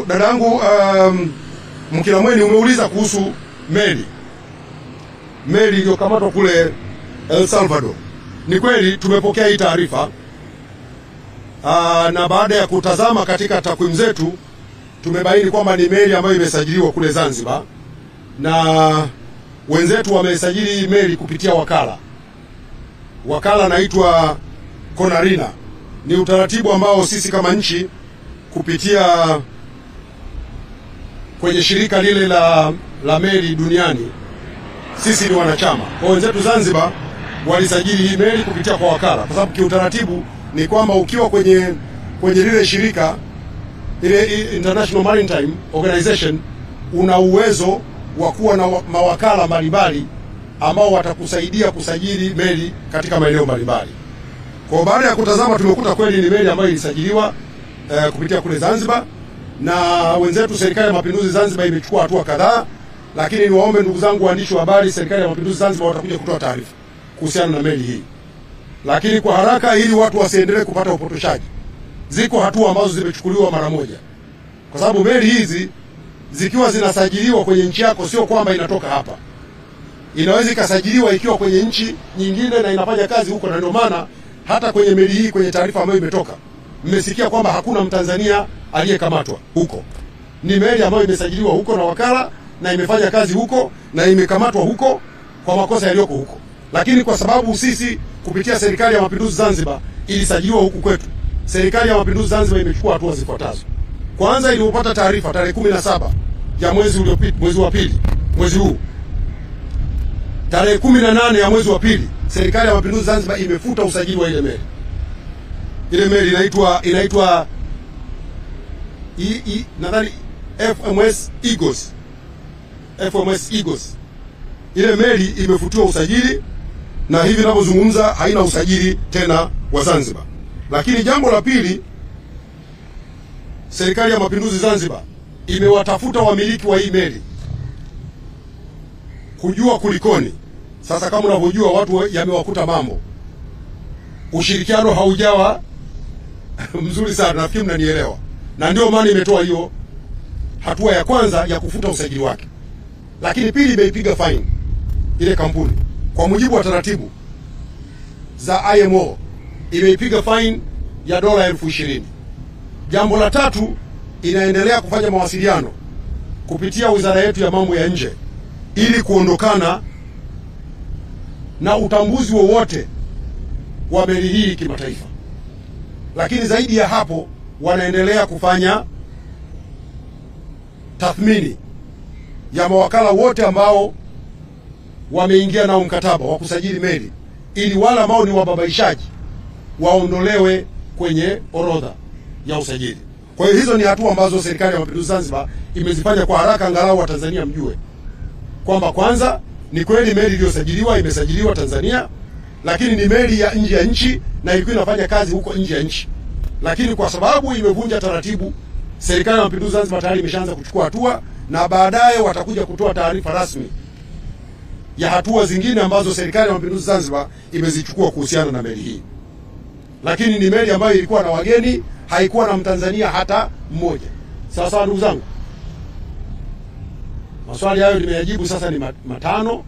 Dadangu Mkilamweni, umeuliza kuhusu meli iliyokamatwa kule El Salvador. Ni kweli tumepokea hii taarifa, na baada ya kutazama katika takwimu zetu tumebaini kwamba ni meli ambayo imesajiliwa kule Zanzibar, na wenzetu wamesajili meli kupitia wakala naitwa Konarina. Ni utaratibu ambao sisi kama nchi kupitia kwenye shirika lile la meli duniani sisi ni wanachama. Kwa wenzetu Zanzibar walisajili hii meli kupitia kwa wakala, kwa sababu kiutaratibu ni kwamba ukiwa kwenye lile shirika ile International Maritime Organization una uwezo wa kuwa na mawakala mbalimbali ambao watakusaidia kusajili meli katika maeneo mbalimbali. Kwa baada ya kutazama tumekuta kweli ni meli ambayo ilisajiliwa kupitia kule Zanzibar, na wenzetu Serikali ya Mapinduzi Zanzibar imechukua hatua kadhaa, lakini niwaombe ndugu zangu waandishi wa habari, Serikali ya Mapinduzi Zanzibar watakuja kutoa taarifa kuhusiana na meli hii. Lakini kwa haraka, ili watu wasiendelee kupata upotoshaji, ziko hatua ambazo zimechukuliwa mara moja, kwa sababu meli hizi zikiwa zinasajiliwa kwenye nchi yako sio kwamba inatoka hapa. Inaweza ikasajiliwa ikiwa kwenye nchi nyingine na inafanya kazi huko, na ndio maana hata kwenye meli hii kwenye taarifa ambayo imetoka mmesikia kwamba hakuna Mtanzania aliyekamatwa huko. Ni meli ambayo imesajiliwa huko na wakala na imefanya kazi huko na imekamatwa huko kwa makosa yaliyoko huko. Lakini kwa sababu sisi kupitia Serikali ya Mapinduzi Zanzibar ilisajiliwa huku kwetu, Serikali ya Mapinduzi Zanzibar imechukua hatua zifuatazo. Kwanza, ilipopata taarifa tarehe 17 ya mwezi uliopita, mwezi huu, tarehe 18 ya mwezi wa pili, Serikali ya Mapinduzi Zanzibar imefuta usajili wa ile meli. Ile meli inaitwa nadhani FMS Eagles. Ile meli imefutiwa usajili na hivi ninavyozungumza haina usajili tena wa Zanzibar. Lakini jambo la pili, Serikali ya Mapinduzi Zanzibar imewatafuta wamiliki wa hii meli kujua kulikoni. Sasa kama unavyojua watu yamewakuta mambo, ushirikiano haujawa mzuri sana, nafikiri mnanielewa, na ndio maana imetoa hiyo hatua ya kwanza ya kufuta usajili wake. Lakini pili, imeipiga fine ile kampuni kwa mujibu wa taratibu za IMO, imeipiga fine ya dola 20,000. Jambo la tatu, inaendelea kufanya mawasiliano kupitia wizara yetu ya mambo ya nje ili kuondokana na utambuzi wowote wa meli hii kimataifa. Lakini zaidi ya hapo, wanaendelea kufanya tathmini ya mawakala wote ambao wameingia nao mkataba wa kusajili meli, ili wale ambao ni wababaishaji waondolewe kwenye orodha ya usajili. Kwa hiyo hizo ni hatua ambazo Serikali ya Mapinduzi Zanzibar imezifanya kwa haraka, angalau Watanzania mjue kwamba kwanza ni kweli meli iliyosajiliwa imesajiliwa Tanzania, lakini ni meli ya nje ya nchi na ilikuwa inafanya kazi huko nje ya nchi. Lakini kwa sababu imevunja taratibu, Serikali ya Mapinduzi Zanzibar tayari imeshaanza kuchukua hatua, na baadaye watakuja kutoa taarifa rasmi ya hatua zingine ambazo Serikali ya Mapinduzi Zanzibar imezichukua kuhusiana na meli hii. Lakini ni meli ambayo ilikuwa na wageni, haikuwa na Mtanzania hata mmoja. Sawa sawa ndugu zangu. Maswali hayo nimeyajibu, sasa ni matano.